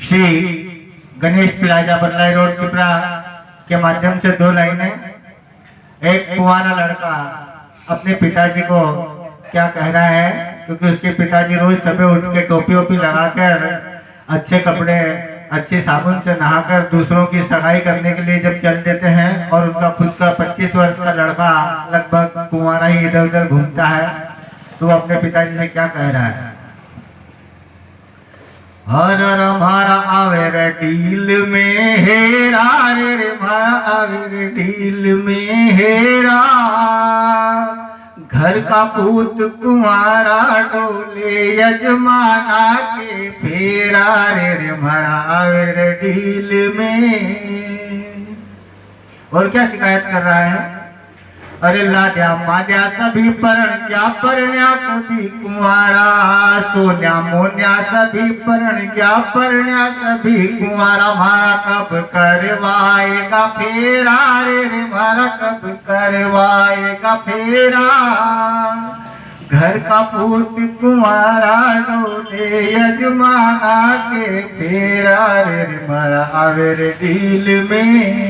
Shri Ganesh plaza बरलाई road Shipra के माध्यम से 2 लाइनें। एक कुंवारा लड़का अपने पिताजी को क्या कह रहा है, क्योंकि उसके पिताजी रोज सुबह उठ के टोपी ओपी लगाकर अच्छे कपड़े अच्छे साबुन से नहाकर दूसरों की सगाई करने के लिए जब चल देते हैं और उनका खुद का 25 वर्ष का लड़का लगभग कुंवारा ही इधर उधर घूमता है, तो वो अपने पिताजी से क्या कह रहा है। हर हमारा आवे रे डील में हेरा रे हमारा आवे रे डील में हेरा, घर का पूत कुंवारा डोले यजमाना के फेरा रे हमारा आवे रे डील में। और क्या शिकायत कर रहा है, अरे लाद्या माद्या सभी परण क्या परण्या कभी कुंवारा, सोन्या मोन्या सभी परण क्या परण्या सभी कुंवारा, मारा कब करवाएगा फेरा रे मारा कब करवाएगा फेरा, घर का पूत कुंवारा डोले यजमाना के फेरा रे मारा आवे रे डील में।